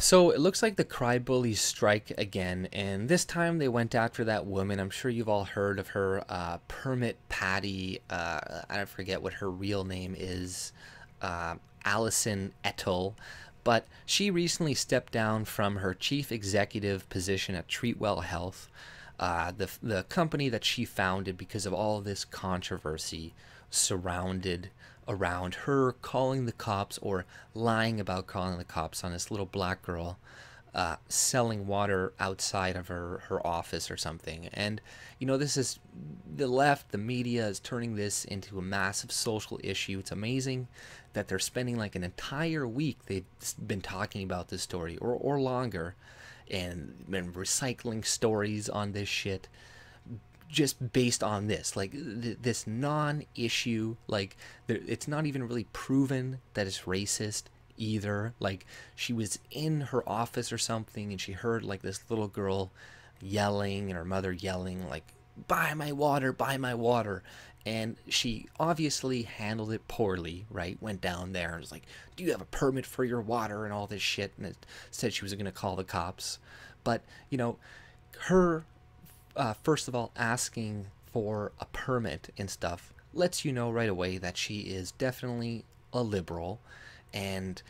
So it looks like the cry bullies strike again, and this time they went after that woman. I'm sure you've all heard of her, Permit Patty. I forget what her real name is, Allison Ethel. But she recently stepped down from her chief executive position at Treatwell Health, the company that she founded because of all of this controversy surrounded around her calling the cops or lying about calling the cops on this little black girl selling water outside of her office or something. And, this is the left, the media is turning this into a massive social issue. It's amazing that they're spending like an entire week, they've been talking about this story or longer, and been recycling stories on this shit just based on this, like this non-issue. Like it's not even really proven that it's racist either. Like she was in her office or something and she heard like this little girl yelling and her mother yelling like, buy my water, buy my water. And she obviously handled it poorly, right? Went down there and was like, do you have a permit for your water and all this shit? And it said she was going to call the cops. But her first of all, asking for a permit and stuff lets you know right away that she is definitely a liberal. And,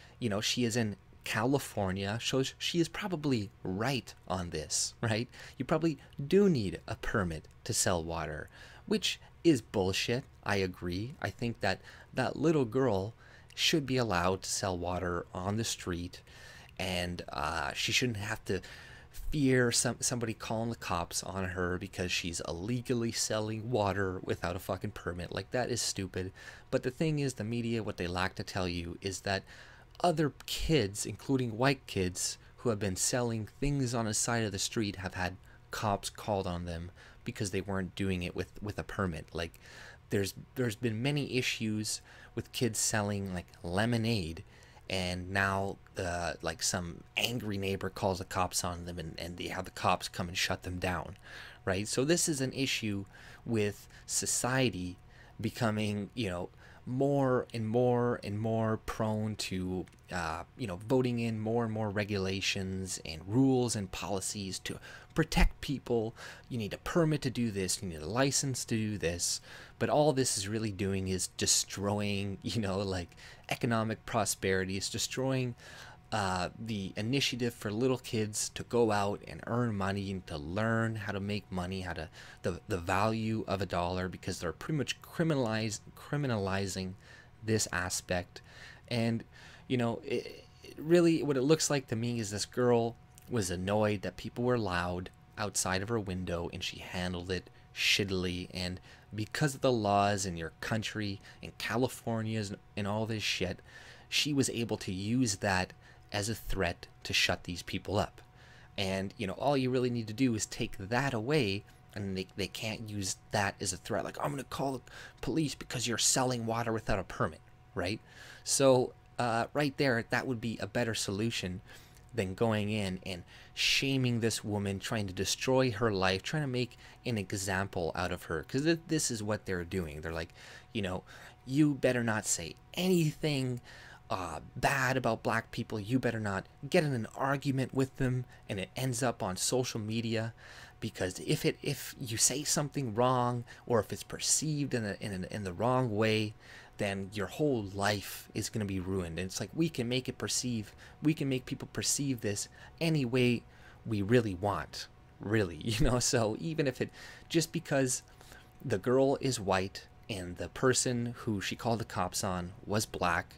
she is in California, shows she is probably right on this, right? You probably do need a permit to sell water, which is bullshit. I agree. I think that that little girl should be allowed to sell water on the street, and she shouldn't have to fear somebody calling the cops on her because she's illegally selling water without a fucking permit. Like, that is stupid. But the thing is, the media, what they lack to tell you is that other kids, including white kids who have been selling things on the side of the street, have had cops called on them because they weren't doing it with a permit. Like, there's been many issues with kids selling like lemonade, and now like some angry neighbor calls the cops on them, and they have the cops come and shut them down, right? So this is an issue with society becoming more and more and more prone to voting in more and more regulations and rules and policies to protect people. You need a permit to do this, you need a license to do this. But all this is really doing is destroying like economic prosperity. It's destroying the initiative for little kids to go out and earn money and to learn how to make money, how to the value of a dollar, because they're pretty much criminalizing this aspect. And really what it looks like to me is this girl was annoyed that people were loud outside of her window, and she handled it shittily. And because of the laws in your country and California's and all this shit, she was able to use that as a threat to shut these people up. And all you really need to do is take that away, and they can't use that as a threat, like, I'm gonna call the police because you're selling water without a permit, right? So right there, that would be a better solution than going in and shaming this woman, trying to destroy her life, trying to make an example out of her. Because this is what they're doing. They're like, you better not say anything bad about black people. You better not get in an argument with them, and it ends up on social media. Because if you say something wrong, or if it's perceived in the wrong way, then your whole life is going to be ruined. And it's like, we can make people perceive this any way we really want, really. So even if just because the girl is white and the person who she called the cops on was black,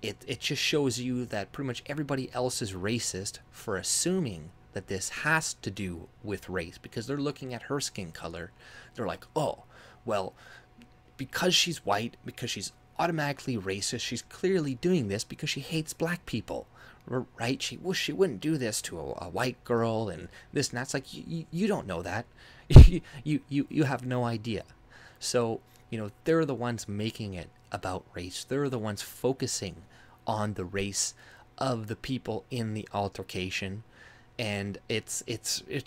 it just shows you that pretty much everybody else is racist for assuming that this has to do with race, because they're looking at her skin color. They're like, oh, well, because she's white, because she's automatically racist, she's clearly doing this because she hates black people, right? She wouldn't do this to a white girl and this and that's. Like, you don't know that. you have no idea. So they're the ones making it about race. They're the ones focusing on the race of the people in the altercation, and it's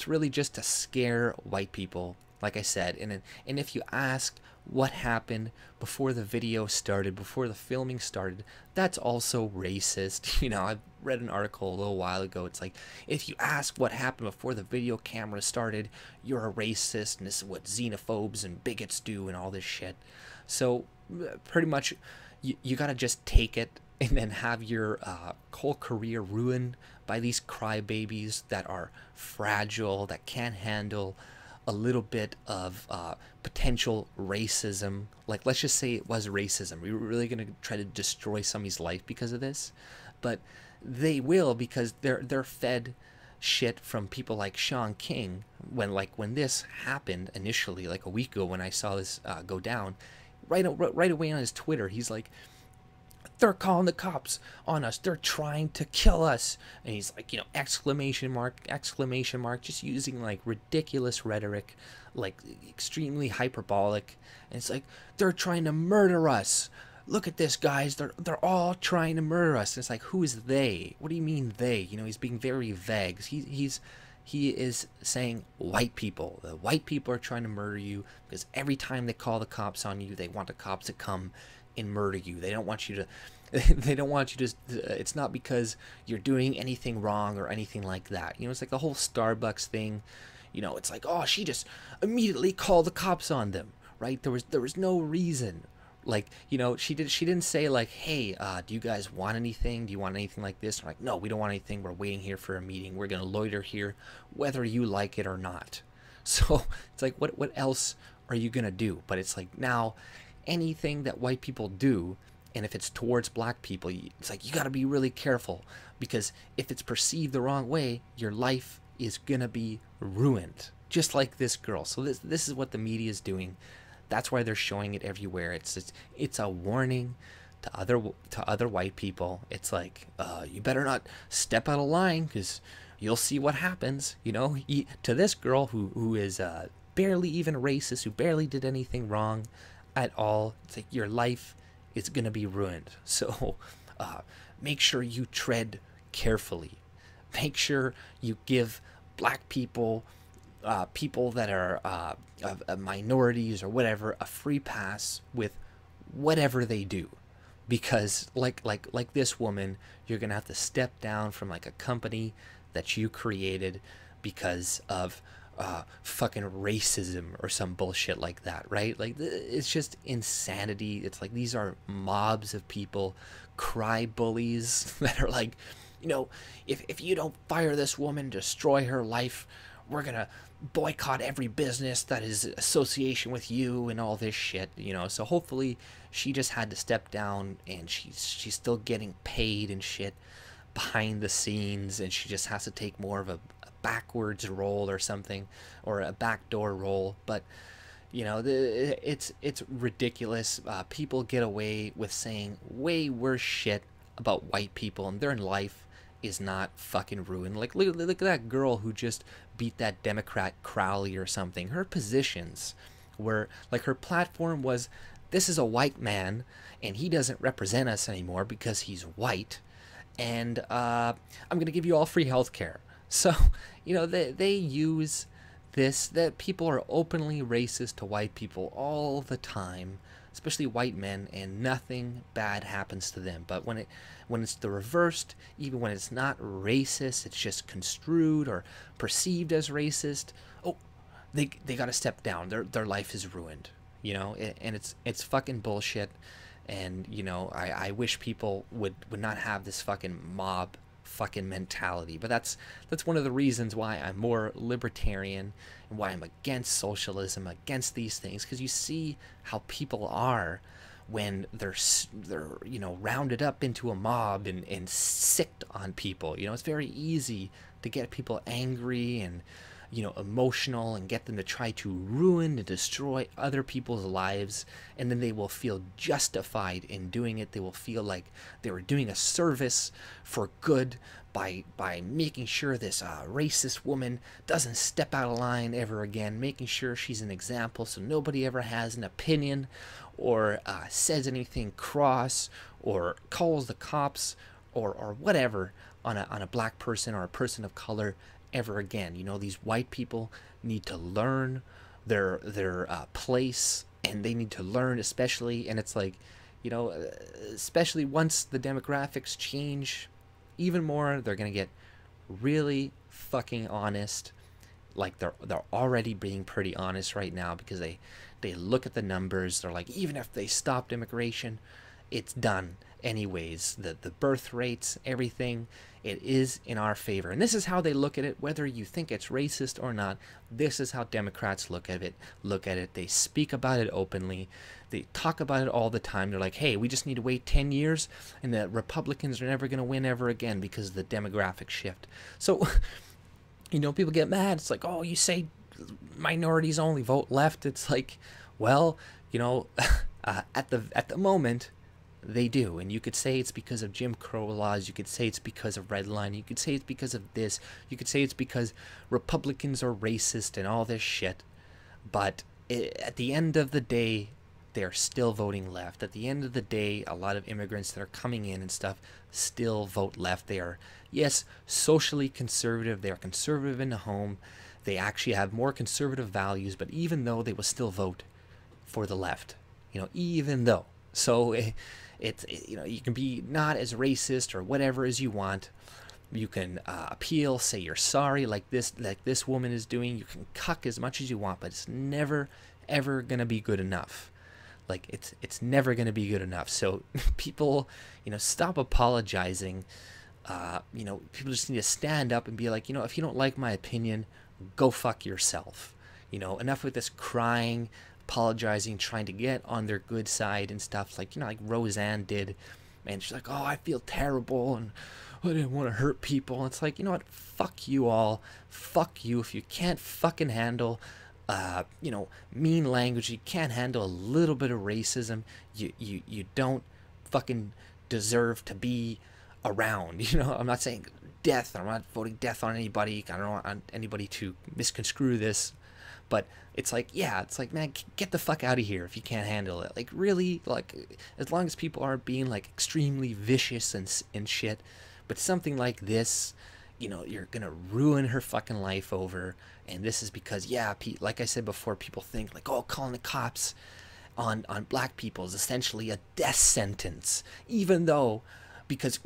really just to scare white people, like I said. And if you ask what happened before the video started, before the filming started, that's also racist. read an article a little while ago. It's like, if you ask what happened before the video camera started, you're a racist, and this is what xenophobes and bigots do and all this shit. So pretty much you gotta just take it and then have your whole career ruined by these crybabies that are fragile, that can't handle a little bit of potential racism. Like, let's just say it was racism. We were really going to try to destroy somebody's life because of this, but they will, because they're fed shit from people like Sean King. When this happened initially, like a week ago, when I saw this go down, right away on his Twitter, he's like, they're calling the cops on us, they're trying to kill us, and he's like, exclamation mark, just using like ridiculous rhetoric, like extremely hyperbolic. And it's like, they're trying to murder us, look at this, guys, they're all trying to murder us. And it's like, who is they? What do you mean they? He's being very vague. He is saying white people. The white people are trying to murder you, because every time they call the cops on you, they want the cops to come and murder you. They don't want you to it's not because you're doing anything wrong or anything like that. It's like the whole Starbucks thing. It's like, oh, she just immediately called the cops on them, right? There was no reason. Like, she didn't say like, hey, do you guys want anything? Do you want anything like this? Like, no, we don't want anything. We're waiting here for a meeting. We're gonna loiter here whether you like it or not. So it's like, what else are you gonna do? But it's like, now anything that white people do, and if it's towards black people, it's like, you got to be really careful, because if it's perceived the wrong way, your life is gonna be ruined, just like this girl. So this is what the media is doing. That's why they're showing it everywhere. It's a warning to other white people. It's like, you better not step out of line, because you'll see what happens. To this girl who is barely even racist, who barely did anything wrong at all, it's like, your life is gonna be ruined. So make sure you tread carefully. Make sure you give black people, people that are minorities or whatever, a free pass with whatever they do, because like this woman, you're gonna have to step down from like a company that you created because of fucking racism or some bullshit like that, right? Like, it's just insanity. It's like, these are mobs of people, cry bullies that are like, if you don't fire this woman, destroy her life, we're gonna boycott every business that is association with you and all this shit. So hopefully she just had to step down, and she's still getting paid and shit behind the scenes, and she just has to take more of a backwards roll or something, or a backdoor roll. But it's ridiculous. People get away with saying way worse shit about white people, and their life is not fucking ruined. Like, look at that girl who just beat that Democrat Crowley or something. Her positions were like, her platform was, this is a white man and he doesn't represent us anymore because he's white, and I'm gonna give you all free health care. So they use this, that people are openly racist to white people all the time, especially white men, and nothing bad happens to them. But when it's the reversed, even when it's not racist, it's just construed or perceived as racist, oh, they got to step down. Their life is ruined, and it's fucking bullshit. And I wish people would not have this fucking mob fucking mentality. But that's one of the reasons why I'm more libertarian, and why I'm against socialism, against these things, because you see how people are when they're rounded up into a mob and sicked on people. It's very easy to get people angry and emotional, and get them to try to ruin and destroy other people's lives, and then they will feel justified in doing it. They will feel like they were doing a service for good by making sure this racist woman doesn't step out of line ever again, making sure she's an example so nobody ever has an opinion or says anything cross or calls the cops or whatever on a black person or a person of color ever again. These white people need to learn their place, and they need to learn, especially, and it's like, especially once the demographics change, even more. They're gonna get really fucking honest. Like they're already being pretty honest right now, because they look at the numbers. They're like, even if they stopped immigration, it's done anyways. The birth rates, everything, it is in our favor. And this is how they look at it, whether you think it's racist or not. This is how Democrats look at it. They speak about it openly. They talk about it all the time. They're like, hey, we just need to wait 10 years and the Republicans are never going to win ever again because of the demographic shift. So people get mad. It's like, oh, you say minorities only vote left. It's like, well, at the moment, they do. And you could say it's because of Jim Crow laws. You could say it's because of redlining. You could say it's because of this. You could say it's because Republicans are racist and all this shit. But at the end of the day, they're still voting left. At the end of the day, a lot of immigrants that are coming in and stuff still vote left. They are, yes, socially conservative. They are conservative in the home. They actually have more conservative values, but even though, they will still vote for the left. Even though. So you can be not as racist or whatever as you want. You can appeal, say you're sorry, like this woman is doing. You can cuck as much as you want, but it's never ever gonna be good enough. Like it's never gonna be good enough. So people, stop apologizing. People just need to stand up and be like, if you don't like my opinion, go fuck yourself. Enough with this crying, apologizing, trying to get on their good side and stuff. Like like Roseanne did, and she's like, oh, I feel terrible and I didn't want to hurt people. It's like, what, fuck you all. Fuck you. If you can't fucking handle mean language, you can't handle a little bit of racism, you don't fucking deserve to be around. I'm not saying death. I'm not voting death on anybody. I don't want anybody to misconstrue this, but it's like, yeah, it's like, man, get the fuck out of here if you can't handle it. Like, really, like, as long as people aren't being like extremely vicious and shit, but something like this, you're gonna ruin her fucking life over. And this is because, yeah, like I said before, people think like, oh, calling the cops on black people is essentially a death sentence, even though because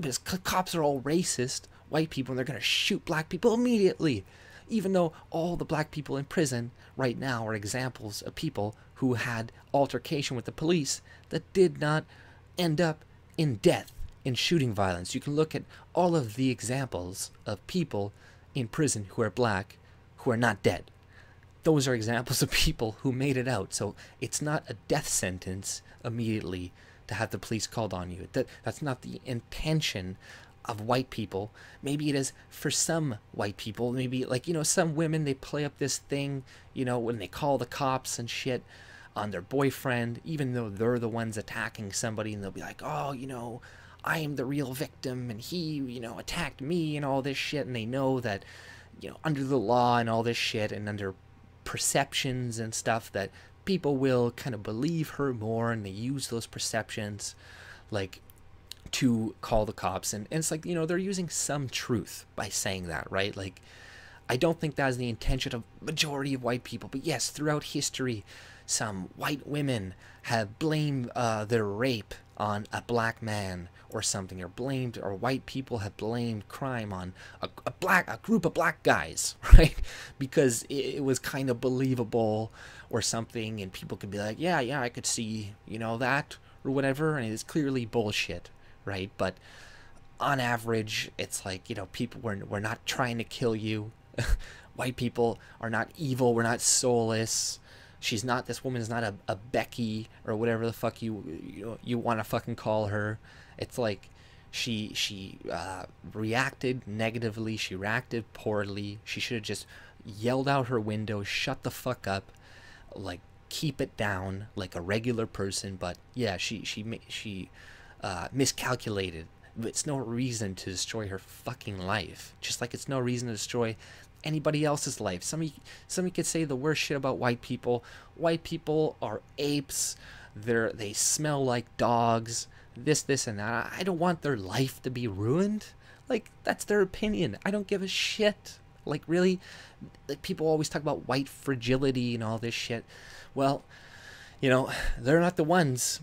cops are all racist white people and they're gonna shoot black people immediately, even though all the black people in prison right now are examples of people who had altercation with the police that did not end up in death, in shooting violence. You can look at all of the examples of people in prison who are black who are not dead. Those are examples of people who made it out. So it's not a death sentence immediately to have the police called on you. That's not the intention of white people. Maybe it is for some white people. Maybe, like, some women, they play up this thing, when they call the cops and shit on their boyfriend, even though they're the ones attacking somebody, and they'll be like, oh, I am the real victim and he, attacked me and all this shit. And they know that, under the law and all this shit and under perceptions and stuff, that people will kind of believe her more, and they use those perceptions like to call the cops. And it's like, they're using some truth by saying that, right? Like, I don't think that's the intention of majority of white people, but yes, throughout history, some white women have blamed their rape on a black man or something, or white people have blamed crime on a group of black guys, right? Because it was kind of believable or something, and people could be like, yeah, I could see, that or whatever, and it's clearly bullshit, right? But on average, it's like, people, we're not trying to kill you. White people are not evil. We're not soulless. This woman is not a Becky or whatever the fuck you want to fucking call her. It's like she reacted negatively. She reacted poorly. She should have just yelled out her window, shut the fuck up, like, keep it down like a regular person. But yeah, she miscalculated. It's no reason to destroy her fucking life. Just like it's no reason to destroy anybody else's life. Somebody could say the worst shit about white people. White people are apes. They smell like dogs. This and that. I don't want their life to be ruined. Like, that's their opinion. I don't give a shit. Like, really? Like, people always talk about white fragility and all this shit. Well, they're not the ones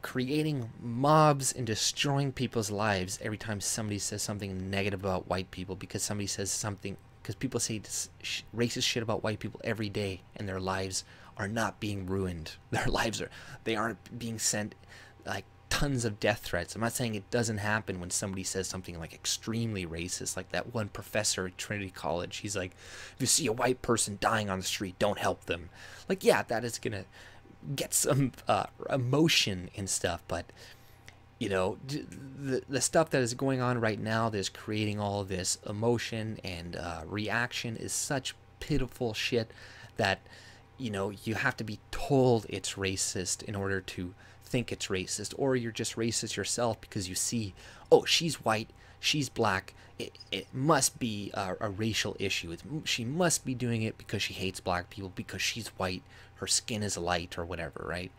creating mobs and destroying people's lives every time somebody says something negative about white people, because somebody says something, because people say racist shit about white people every day, and their lives are not being ruined. Their lives are, they aren't being sent like tons of death threats. I'm not saying it doesn't happen when somebody says something like extremely racist, like that one professor at Trinity College. He's like, if you see a white person dying on the street, don't help them. Like, yeah, that is gonna get some emotion and stuff, but you know, the stuff that is going on right now that's creating all of this emotion and reaction is such pitiful shit that, you know, you have to be told it's racist in order to think it's racist, or you're just racist yourself because you see, oh, she's white, she's black, it must be a racial issue. She must be doing it because she hates black people, because she's white, her skin is light, or whatever, right?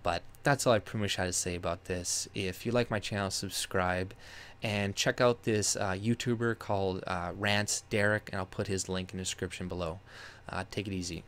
But that's all I pretty much had to say about this. If you like my channel, subscribe, and check out this YouTuber called Rants Derek, and I'll put his link in the description below. Take it easy.